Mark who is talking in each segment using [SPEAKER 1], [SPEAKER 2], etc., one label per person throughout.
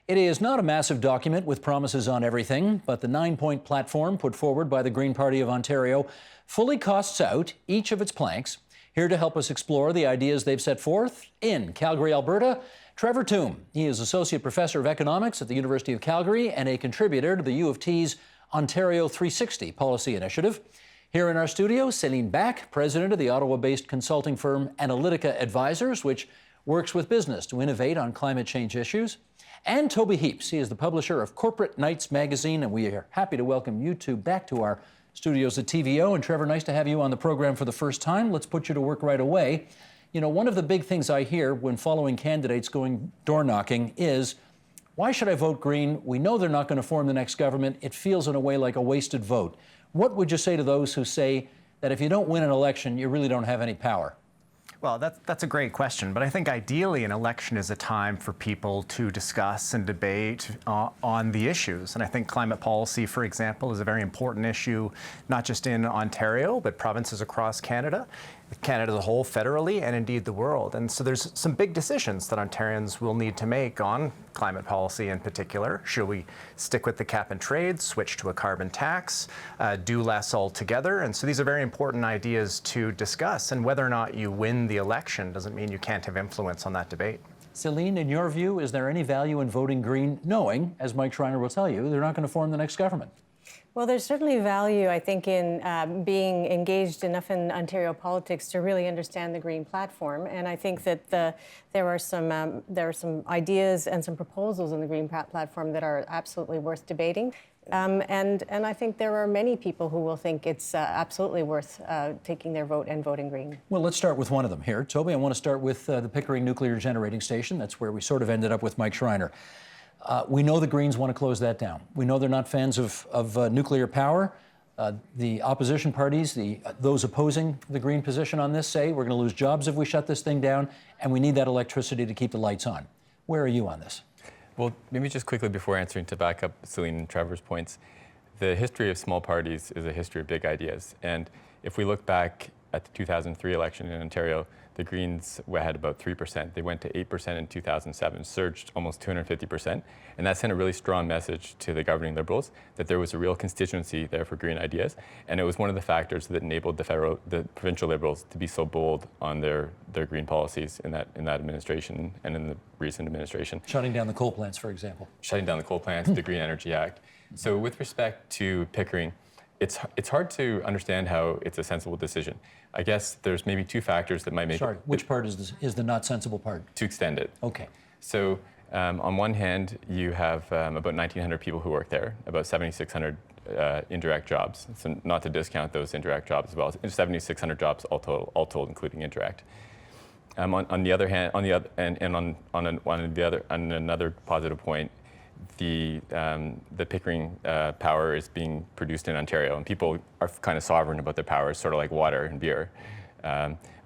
[SPEAKER 1] It is not a massive document with promises on everything, but the 9-point platform put forward by the Green Party of Ontario fully costs out each of its planks. Here to help us explore the ideas they've set forth in Calgary, Alberta, Trevor Toome. He is Associate Professor of Economics at the University of Calgary and a contributor to the U of T's Ontario 360 policy initiative. Here in our studio, Céline Back, president of the Ottawa-based consulting firm Analytica Advisors, which works with business to innovate on climate change issues. And Toby Heaps, he is the publisher of Corporate Knights magazine, and we are happy to welcome you two back to our studios at TVO. And Trevor, nice to have you on the program for the first time. Let's put you to work right away. You know, one of the big things I hear when following candidates going door knocking is, why should I vote Green? We know they're not going to form the next government. It feels in a way like a wasted vote. What would you say to those who say that if you don't win an election, you really don't have any power?
[SPEAKER 2] Well, that's a great question, but I think ideally an election is a time for people to discuss and debate on the issues. And I think climate policy, for example, is a very important issue, not just in Ontario, but provinces across Canada as a whole, federally, and indeed the world. And so there's some big decisions that Ontarians will need to make on climate policy in particular. Should we stick with the cap and trade, switch to a carbon tax, do less altogether? And so these are very important ideas to discuss. And whether or not you win the election doesn't mean you can't have influence on that debate.
[SPEAKER 1] Céline, in your view, is there any value in voting Green, knowing, as Mike Schreiner will tell you, they're not going to form the next government?
[SPEAKER 3] Well, there's certainly value, I think, in being engaged enough in Ontario politics to really understand the Green platform. And I think that there are some ideas and some proposals in the Green platform that are absolutely worth debating. And I think there are many people who will think it's absolutely worth taking their vote and voting Green.
[SPEAKER 1] Well, let's start with one of them here. Toby, I want to start with the Pickering nuclear generating station. That's where we sort of ended up with Mike Schreiner. We know the Greens want to close that down. We know they're not fans of nuclear power. The opposition parties, those opposing the Green position on this, say we're going to lose jobs if we shut this thing down, and we need that electricity to keep the lights on. Where are you on this?
[SPEAKER 4] Well, maybe just quickly before answering, to back up Céline and Trevor's points, the history of small parties is a history of big ideas. And if we look back at the 2003 election in Ontario, the Greens had about 3%. They went to 8% in 2007, surged almost 250%. And that sent a really strong message to the governing Liberals that there was a real constituency there for Green ideas. And it was one of the factors that enabled the provincial Liberals to be so bold on their Green policies in that administration and in the recent administration.
[SPEAKER 1] Shutting down the coal plants, for example.
[SPEAKER 4] Shutting down the coal plants, the Green Energy Act. So with respect to Pickering, it's hard to understand how it's a sensible decision. I guess there's maybe two factors that might make
[SPEAKER 1] Sorry, which part is the not sensible part?
[SPEAKER 4] To extend it.
[SPEAKER 1] Okay.
[SPEAKER 4] So on one hand, you have about 1,900 people who work there, about 7,600 indirect jobs. So not to discount those indirect jobs as well. 7,600 jobs all told, including indirect. On the other hand, on another positive point, the Pickering power is being produced in Ontario, and people are kind of sovereign about their power, sort of like water and beer.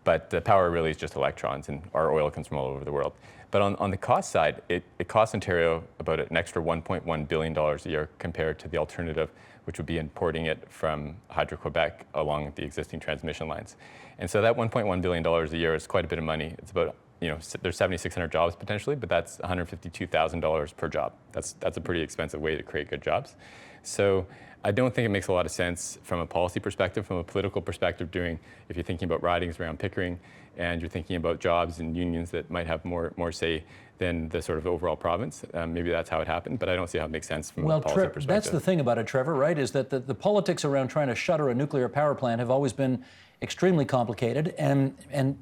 [SPEAKER 4] But the power really is just electrons, and our oil comes from all over the world. But on the cost side, it costs Ontario about an extra $1.1 billion a year compared to the alternative, which would be importing it from Hydro-Quebec along the existing transmission lines. And so that $1.1 billion a year is quite a bit of money. It's about, there's 7,600 jobs potentially, but that's $152,000 per job. That's a pretty expensive way to create good jobs. So I don't think it makes a lot of sense from a policy perspective, from a political perspective, if you're thinking about ridings around Pickering and you're thinking about jobs and unions that might have more say than the sort of overall province. Maybe that's how it happened, but I don't see how it makes sense from a policy perspective.
[SPEAKER 1] That's the thing about it, Trevor, right, is that the politics around trying to shutter a nuclear power plant have always been extremely complicated, and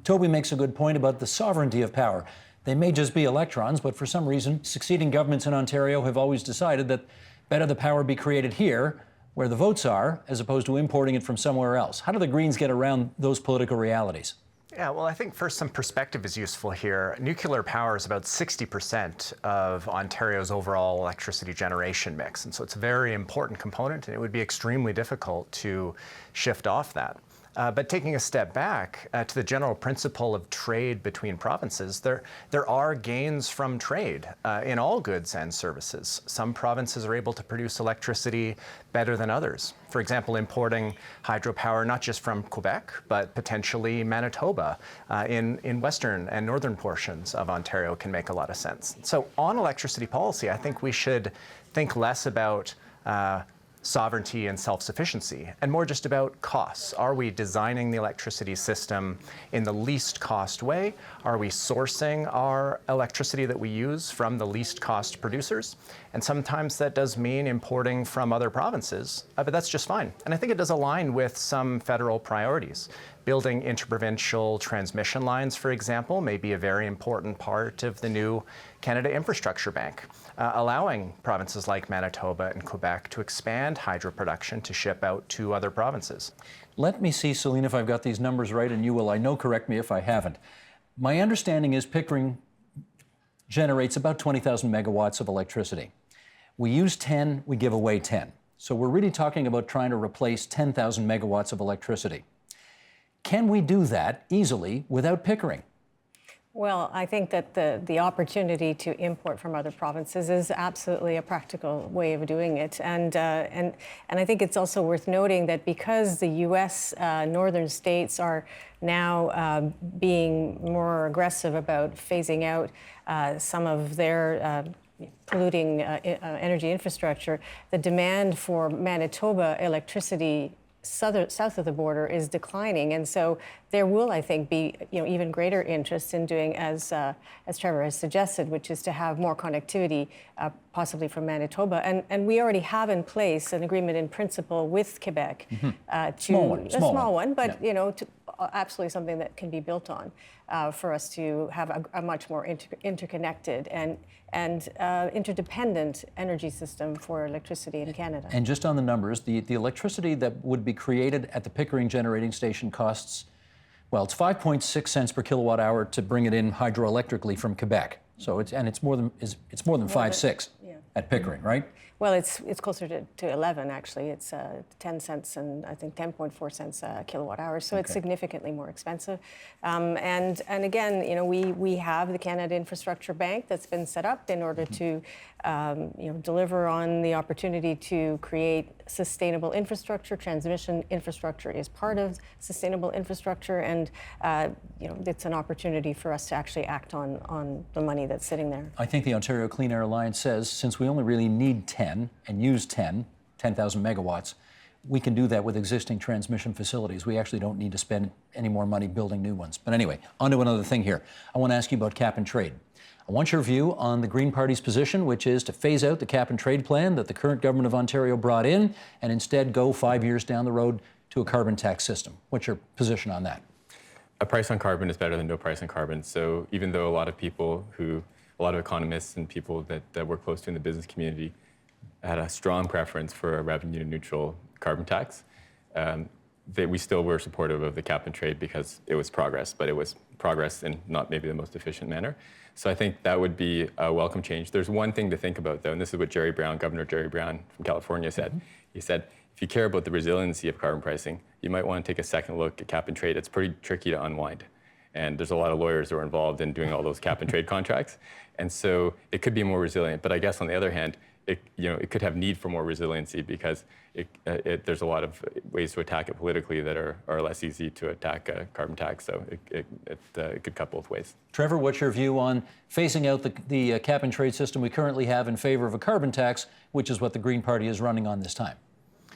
[SPEAKER 1] Toby makes a good point about the sovereignty of power. They may just be electrons, but for some reason, succeeding governments in Ontario have always decided that better the power be created here, where the votes are, as opposed to importing it from somewhere else. How do the Greens get around those political realities?
[SPEAKER 2] Yeah, well, I think first some perspective is useful here. Nuclear power is about 60% of Ontario's overall electricity generation mix. And so it's a very important component, and it would be extremely difficult to shift off that. But taking a step back to the general principle of trade between provinces, there are gains from trade in all goods and services. Some provinces are able to produce electricity better than others. For example, importing hydropower not just from Quebec, but potentially Manitoba in western and northern portions of Ontario can make a lot of sense. So on electricity policy, I think we should think less about sovereignty and self-sufficiency, and more just about costs. Are we designing the electricity system in the least cost way? Are we sourcing our electricity that we use from the least cost producers? And sometimes that does mean importing from other provinces, but that's just fine. And I think it does align with some federal priorities. Building interprovincial transmission lines, for example, may be a very important part of the new Canada Infrastructure Bank, allowing provinces like Manitoba and Quebec to expand hydro production to ship out to other provinces.
[SPEAKER 1] Let me see, Celine, if I've got these numbers right, and you will, I know, correct me if I haven't. My understanding is Pickering generates about 20,000 megawatts of electricity. We use 10, we give away 10. So we're really talking about trying to replace 10,000 megawatts of electricity. Can we do that easily without Pickering?
[SPEAKER 3] Well, I think that the opportunity to import from other provinces is absolutely a practical way of doing it. And I think it's also worth noting that because the U.S. northern states are now being more aggressive about phasing out some of their polluting energy infrastructure, the demand for Manitoba electricity south of the border is declining, and so there will, I think, be even greater interest in doing as Trevor has suggested, which is to have more connectivity, possibly from Manitoba, and we already have in place an agreement in principle with Quebec, a small one, but
[SPEAKER 1] yeah.
[SPEAKER 3] Absolutely something that can be built on for us to have a much more interconnected and interdependent energy system for electricity in Canada.
[SPEAKER 1] And just on the numbers, the electricity that would be created at the Pickering generating station costs, well, it's 5.6 cents per kilowatt hour to bring it in hydroelectrically from Quebec. So it's more than 5.6 at Pickering, right?
[SPEAKER 3] Well, it's closer to 11 actually. It's 10 cents and I think 10.4 cents a kilowatt hour. So it's significantly more expensive. And again, we have the Canada Infrastructure Bank that's been set up in order to deliver on the opportunity to create sustainable infrastructure. Transmission infrastructure is part of sustainable infrastructure, and it's an opportunity for us to actually act on the money that's sitting there.
[SPEAKER 1] I think the Ontario Clean Air Alliance says since we only really need 10 and use 10,000 megawatts, we can do that with existing transmission facilities. We actually don't need to spend any more money building new ones. But anyway, on to another thing here. I want to ask you about cap and trade. I want your view on the Green Party's position, which is to phase out the cap and trade plan that the current government of Ontario brought in and instead go 5 years down the road to a carbon tax system. What's your position on that?
[SPEAKER 4] A price on carbon is better than no price on carbon. So even though a lot of economists and people that work close to in the business community had a strong preference for a revenue-neutral carbon tax, we still were supportive of the cap and trade because it was progress, but it was progress in not maybe the most efficient manner. So I think that would be a welcome change. There's one thing to think about, though, and this is what Governor Jerry Brown from California said. He said, if you care about the resiliency of carbon pricing, you might want to take a second look at cap and trade. It's pretty tricky to unwind. And there's a lot of lawyers who are involved in doing all those cap and trade contracts. And so it could be more resilient. But I guess on the other hand, it could have need for more resiliency because there's a lot of ways to attack it politically that are less easy to attack a carbon tax. So it could cut both ways.
[SPEAKER 1] Trevor, what's your view on phasing out the cap and trade system we currently have in favor of a carbon tax, which is what the Green Party is running on this time?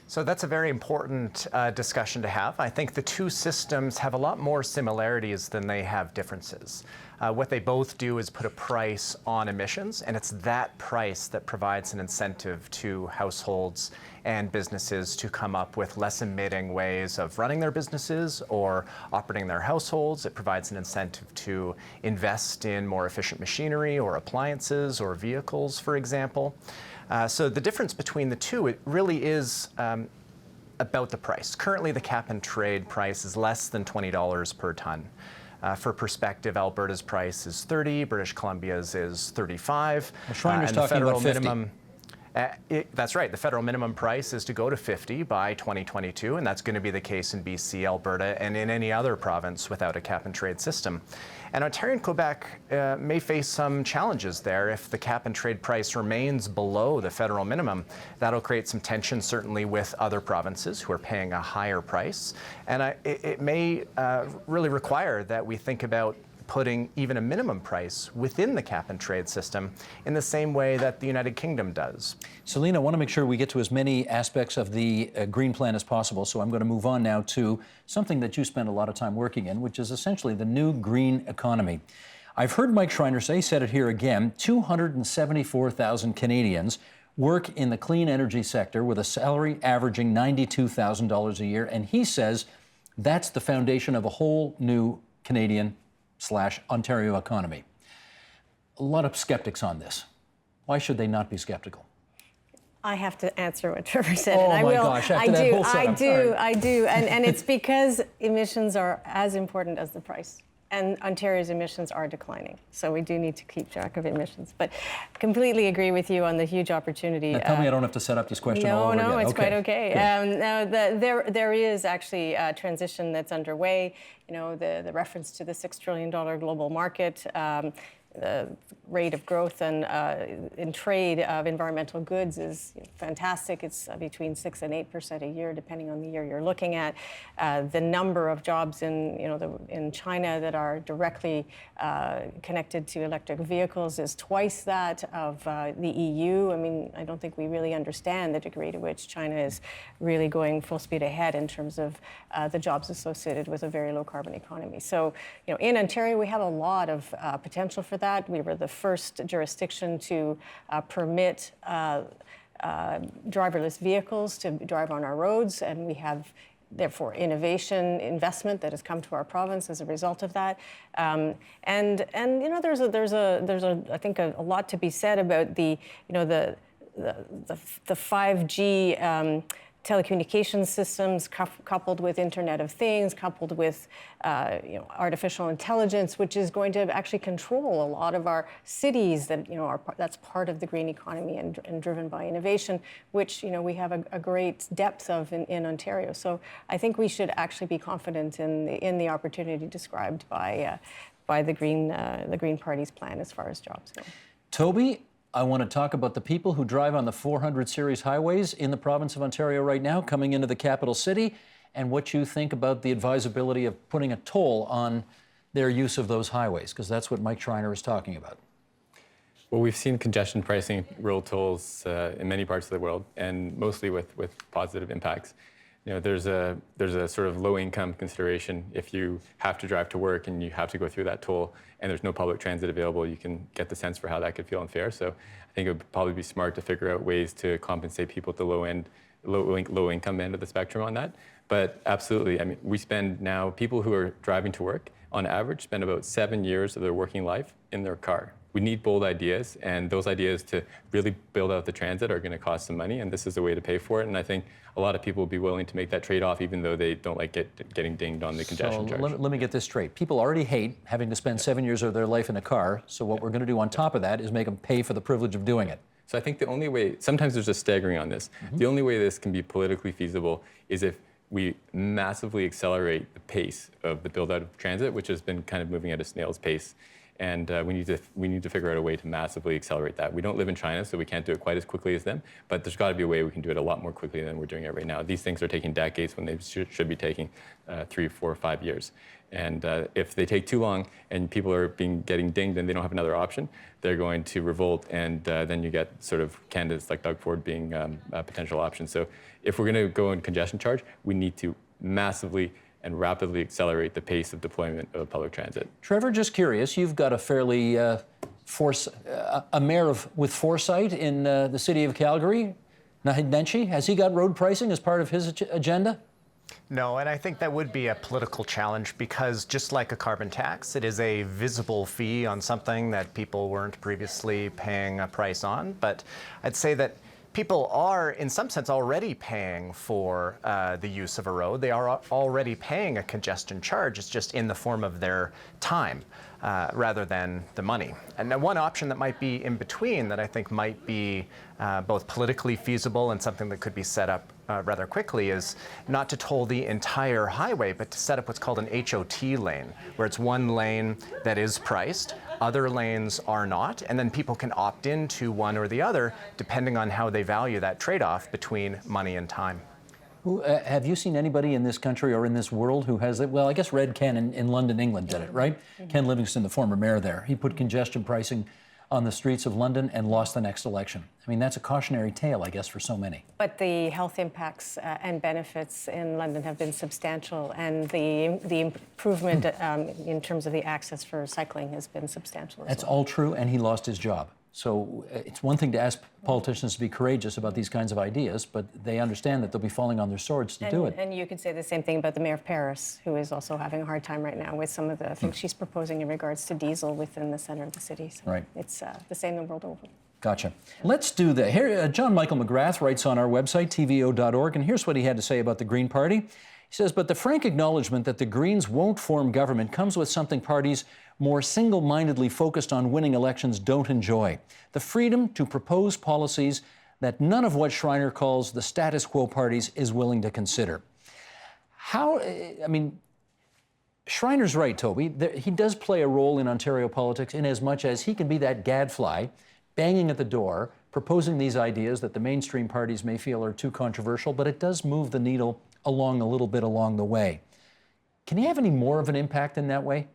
[SPEAKER 2] So that's a very important discussion to have. I think the two systems have a lot more similarities than they have differences. What they both do is put a price on emissions, and it's that price that provides an incentive to households and businesses to come up with less emitting ways of running their businesses or operating their households. It provides an incentive to invest in more efficient machinery or appliances or vehicles, for example. So the difference between the two, it really is about the price. Currently, the cap and trade price is less than $20 per ton. For perspective, Alberta's price is $30, British Columbia's is $35.
[SPEAKER 1] Well, Shriner's talking about $50.
[SPEAKER 2] That's right. The federal minimum price is to go to 50 by 2022, and that's going to be the case in BC, Alberta, and in any other province without a cap-and-trade system. And Ontario and Quebec may face some challenges there. If the cap-and-trade price remains below the federal minimum, that'll create some tension, certainly, with other provinces who are paying a higher price. And it may really require that we think about putting even a minimum price within the cap-and-trade system in the same way that the United Kingdom does.
[SPEAKER 1] Selena, I want to make sure we get to as many aspects of the Green Plan as possible, so I'm going to move on now to something that you spend a lot of time working in, which is essentially the new green economy. I've heard Mike Schreiner say, said it here again, 274,000 Canadians work in the clean energy sector with a salary averaging $92,000 a year, and he says that's the foundation of a whole new Canadian/Ontario economy. A lot of skeptics on this. Why should they not be skeptical?
[SPEAKER 3] I have to answer what Trevor said,
[SPEAKER 1] Oh
[SPEAKER 3] and I
[SPEAKER 1] my
[SPEAKER 3] will.
[SPEAKER 1] gosh, after that whole setup.
[SPEAKER 3] I do, and it's because emissions are as important as the price. And Ontario's emissions are declining, so we do need to keep track of emissions. But completely agree with you on the huge opportunity.
[SPEAKER 1] Now tell me I don't have to set up this question all over again.
[SPEAKER 3] No, it's
[SPEAKER 1] okay.
[SPEAKER 3] quite okay. Now, there is actually a transition that's underway. You know, the reference to the $6 trillion global market, the rate of growth and in trade of environmental goods is fantastic. It's between 6% and 8% a year, depending on the year you're looking at. The number of jobs in China that are directly connected to electric vehicles is twice that of the EU. I mean, I don't think we really understand the degree to which China is really going full speed ahead in terms of the jobs associated with a very low carbon economy. So, in Ontario, we have a lot of potential for that. We were the first jurisdiction to permit driverless vehicles to drive on our roads, and we have therefore innovation investment that has come to our province as a result of that. And there's I think a lot to be said about the 5G telecommunications systems coupled with Internet of Things, coupled with artificial intelligence, which is going to actually control a lot of our cities that that's part of the green economy and driven by innovation, which we have a great depth of in Ontario. So I think we should actually be confident in the opportunity described by the Green Party's plan as far as jobs go.
[SPEAKER 1] Toby, I want to talk about the people who drive on the 400 series highways in the province of Ontario right now, coming into the capital city, and what you think about the advisability of putting a toll on their use of those highways, because that's what Mike Schreiner is talking about.
[SPEAKER 4] Well, we've seen congestion pricing, road tolls in many parts of the world, and mostly with positive impacts. There's a sort of low-income consideration. If you have to drive to work and you have to go through that toll and there's no public transit available, you can get the sense for how that could feel unfair. So I think it would probably be smart to figure out ways to compensate people at the low-income end of the spectrum on that. But absolutely, I mean, people who are driving to work, on average, spend about 7 years of their working life in their car. We need bold ideas, and those ideas to really build out the transit are going to cost some money, and this is a way to pay for it. And I think a lot of people will be willing to make that trade-off, even though they don't like getting dinged on the congestion charge.
[SPEAKER 1] Let me get this straight. People already hate having to spend 7 years of their life in a car, so what we're going to do on top of that is make them pay for the privilege of doing it.
[SPEAKER 4] So I think the only way, sometimes there's a staggering on this, the only way this can be politically feasible is if we massively accelerate the pace of the build-out of transit, which has been kind of moving at a snail's pace. And we need to figure out a way to massively accelerate that. We don't live in China, so we can't do it quite as quickly as them, but there's got to be a way we can do it a lot more quickly than we're doing it right now. These things are taking decades when they should be taking 3, 4, 5 years. And if they take too long and people are getting dinged and they don't have another option, they're going to revolt, and then you get sort of candidates like Doug Ford being a potential option. So if we're going to go in congestion charge, we need to massively and rapidly accelerate the pace of deployment of public transit.
[SPEAKER 1] Trevor, just curious, you've got a fairly a mayor with foresight in the city of Calgary, Naheed Nenshi. Has he got road pricing as part of his agenda?
[SPEAKER 2] No, and I think that would be a political challenge because just like a carbon tax, it is a visible fee on something that people weren't previously paying a price on. But I'd say that people are, in some sense, already paying for the use of a road. They are already paying a congestion charge. It's just in the form of their time. rather than the money. And then one option that might be in between that I think might be both politically feasible and something that could be set up rather quickly is not to toll the entire highway, but to set up what's called an HOT lane, where it's one lane that is priced, other lanes are not, and then people can opt into one or the other depending on how they value that trade-off between money and time.
[SPEAKER 1] Have you seen anybody in this country or in this world who has it? Well, I guess Red Ken in London, England did it, right? Ken Livingstone, the former mayor there, he put congestion pricing on the streets of London and lost the next election. I mean, that's a cautionary tale, I guess, for so many.
[SPEAKER 3] But the health impacts and benefits in London have been substantial, and the improvement in terms of the access for cycling has been substantial.
[SPEAKER 1] That's all true, and he lost his job. So it's one thing to ask politicians to be courageous about these kinds of ideas, but they understand that they'll be falling on their swords to do it.
[SPEAKER 3] And you could say the same thing about the mayor of Paris, who is also having a hard time right now with some of the things she's proposing in regards to diesel within the center of the city. So
[SPEAKER 1] right.
[SPEAKER 3] It's the same the world over.
[SPEAKER 1] Gotcha. Let's do that. Here, John Michael McGrath writes on our website, tvo.org, and here's what he had to say about the Green Party. He says, but the frank acknowledgement that the Greens won't form government comes with something parties more single-mindedly focused on winning elections don't enjoy: the freedom to propose policies that none of what Schreiner calls the status quo parties is willing to consider. Schreiner's right, Toby. He does play a role in Ontario politics in as much as he can be that gadfly banging at the door, proposing these ideas that the mainstream parties may feel are too controversial, but it does move the needle along a little bit along the way. Can he have any more of an impact in that way?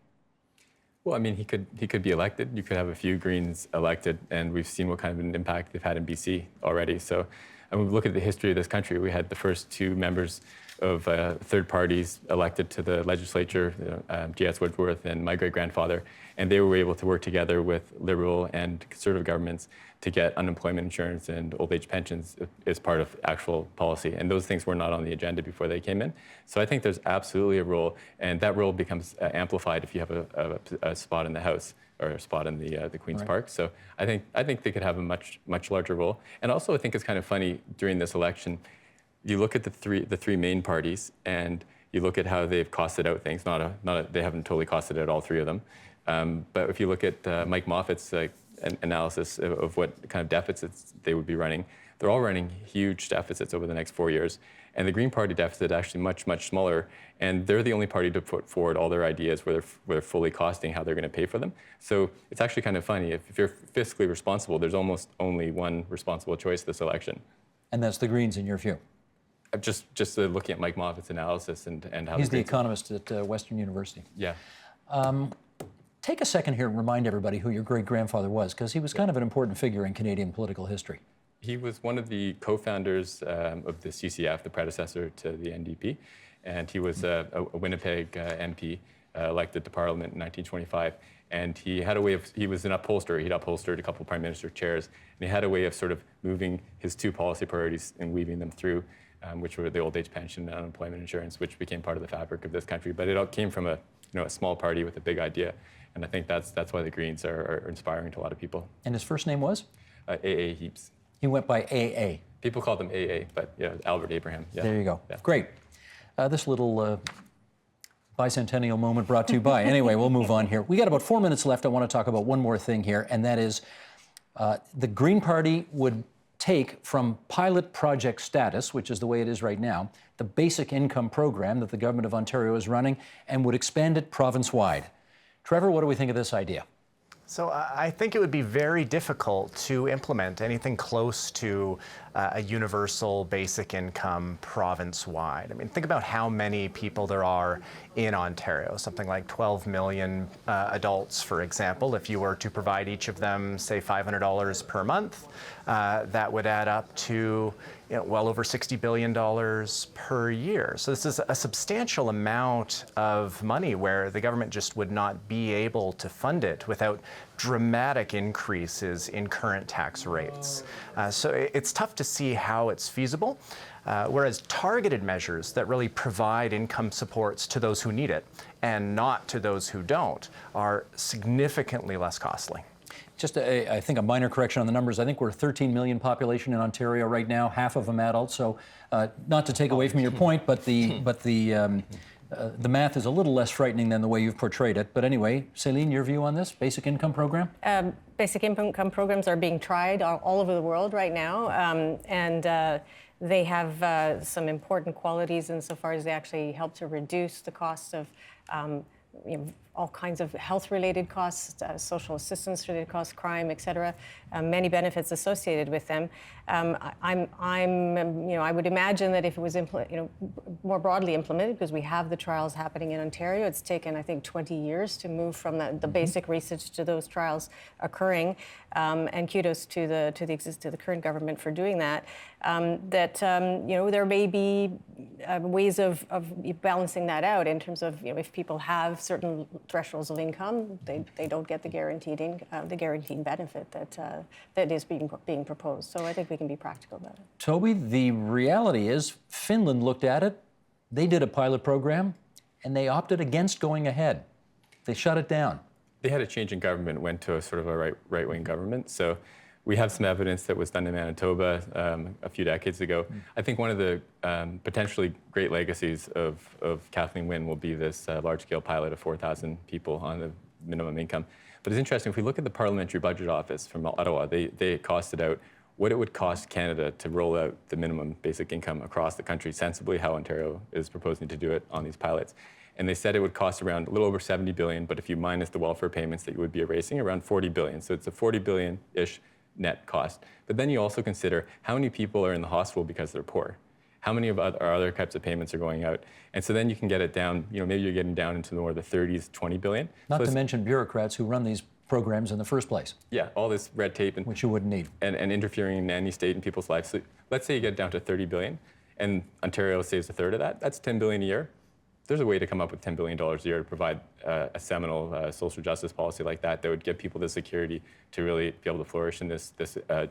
[SPEAKER 4] Well, I mean, he could be elected. You could have a few Greens elected, and we've seen what kind of an impact they've had in BC already. So, I mean, look at the history of this country. We had the first two members of third parties elected to the legislature, J.S. Woodworth and my great-grandfather, and they were able to work together with Liberal and Conservative governments to get unemployment insurance and old age pensions as part of actual policy. And those things were not on the agenda before they came in. So I think there's absolutely a role, and that role becomes amplified if you have a spot in the House or a spot in the Queen's Park. So I think they could have a much larger role. And also I think it's kind of funny during this election, you look at the three main parties and you look at how they've costed out things. They haven't totally costed out all three of them. But if you look at Mike Moffat's analysis of what kind of deficits they would be running, they're all running huge deficits over the next 4 years. And the Green Party deficit is actually much smaller. And they're the only party to put forward all their ideas where they're fully costing how they're going to pay for them. So it's actually kind of funny. If you're fiscally responsible, there's almost only one responsible choice this election.
[SPEAKER 1] And that's the Greens, in your view?
[SPEAKER 4] Just looking at Mike Moffat's analysis and how
[SPEAKER 1] he's the economist at Western University.
[SPEAKER 4] Yeah.
[SPEAKER 1] Take a second here and remind everybody who your great-grandfather was, because he was kind of an important figure in Canadian political history.
[SPEAKER 4] He was one of the co-founders of the CCF, the predecessor to the NDP, and he was a Winnipeg MP elected to Parliament in 1925. And he had a way of, he was an upholsterer. He'd upholstered a couple of prime minister chairs, and he had a way of sort of moving his two policy priorities and weaving them through, which were the old age pension and unemployment insurance, which became part of the fabric of this country. But it all came from a small party with a big idea. And I think that's why the Greens are inspiring to a lot of people.
[SPEAKER 1] And his first name was?
[SPEAKER 4] A.A. Heaps.
[SPEAKER 1] He went by A.A.
[SPEAKER 4] People called him A.A., but Albert Abraham. Yeah.
[SPEAKER 1] There you go.
[SPEAKER 4] Yeah.
[SPEAKER 1] Great. This little bicentennial moment brought to you by. Anyway, we'll move on here. We got about 4 minutes left. I want to talk about one more thing here, and that is the Green Party would take from pilot project status, which is the way it is right now, the basic income program that the government of Ontario is running, and would expand it province-wide. Trevor, what do we think of this idea?
[SPEAKER 2] So I think it would be very difficult to implement anything close to a universal basic income province-wide. I mean, think about how many people there are in Ontario, something like 12 million adults, for example. If you were to provide each of them, say, $500 per month, that would add up to well over $60 billion per year. So this is a substantial amount of money where the government just would not be able to fund it without dramatic increases in current tax rates. So it's tough to see how it's feasible, whereas targeted measures that really provide income supports to those who need it and not to those who don't are significantly less costly.
[SPEAKER 1] Just, I think, a minor correction on the numbers. I think we're 13 million population in Ontario right now, half of them adults. So, not to take away from your point, but the The math is a little less frightening than the way you've portrayed it. But anyway, Céline, your view on this basic income program?
[SPEAKER 3] Basic income programs are being tried all over the world right now, and they have some important qualities insofar as they actually help to reduce the cost of all kinds of health-related costs, social assistance-related costs, crime, et cetera, many benefits associated with them. I would imagine that if it was more broadly implemented, because we have the trials happening in Ontario, it's taken, I think, 20 years to move from the basic research to those trials occurring, and kudos to the current government for doing that. There may be ways of balancing that out in terms of if people have certain thresholds of income, they don't get the guaranteed benefit that is being proposed. So I think we can be practical about it.
[SPEAKER 1] Toby, the reality is Finland looked at it, they did a pilot program, and they opted against going ahead. They shut it down.
[SPEAKER 4] They had a change in government, went to a sort of a right-wing government. So we have some evidence that was done in Manitoba a few decades ago. I think one of the potentially great legacies of Kathleen Wynne will be this large-scale pilot of 4,000 people on the minimum income. But it's interesting, if we look at the Parliamentary Budget Office from Ottawa, they costed out what it would cost Canada to roll out the minimum basic income across the country, sensibly how Ontario is proposing to do it on these pilots. And they said it would cost around a little over 70 billion, but if you minus the welfare payments that you would be erasing, around 40 billion. So it's a 40 billion-ish net cost. But then you also consider how many people are in the hospital because they're poor. How many of our other types of payments are going out? And so then you can get it down, maybe you're getting down into more of the 30s, 20 billion.
[SPEAKER 1] Not to mention bureaucrats who run these programs in the first place.
[SPEAKER 4] Yeah, all this red tape and
[SPEAKER 1] which you wouldn't need.
[SPEAKER 4] And interfering in any state in people's lives. So let's say you get down to 30 billion and Ontario saves a third of that. That's 10 billion a year. There's a way to come up with $10 billion a year to provide a seminal social justice policy like that would give people the security to really be able to flourish in this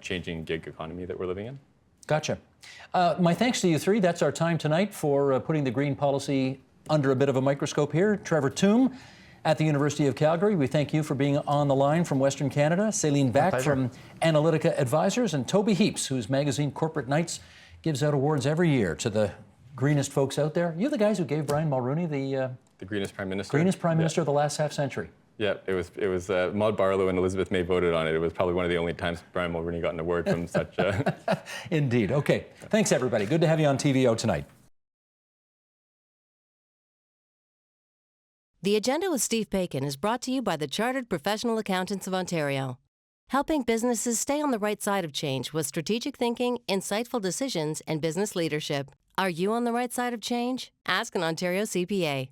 [SPEAKER 4] changing gig economy that we're living in.
[SPEAKER 1] Gotcha. My thanks to you three. That's our time tonight for putting the green policy under a bit of a microscope here. Trevor Toome at the University of Calgary, we thank you for being on the line from Western Canada. Céline Back from Analytica Advisors, and Toby Heaps, whose magazine Corporate Knights gives out awards every year to the greenest folks out there. You're the guys who gave Brian Mulroney the
[SPEAKER 4] greenest prime minister.
[SPEAKER 1] Greenest prime minister of the last half century.
[SPEAKER 4] Yeah, it was Maud Barlow and Elizabeth May voted on it. It was probably one of the only times Brian Mulroney got an award from such.
[SPEAKER 1] Indeed. Okay. Thanks, everybody. Good to have you on TVO tonight.
[SPEAKER 5] The Agenda with Steve Paikin is brought to you by the Chartered Professional Accountants of Ontario, helping businesses stay on the right side of change with strategic thinking, insightful decisions, and business leadership. Are you on the right side of change? Ask an Ontario CPA.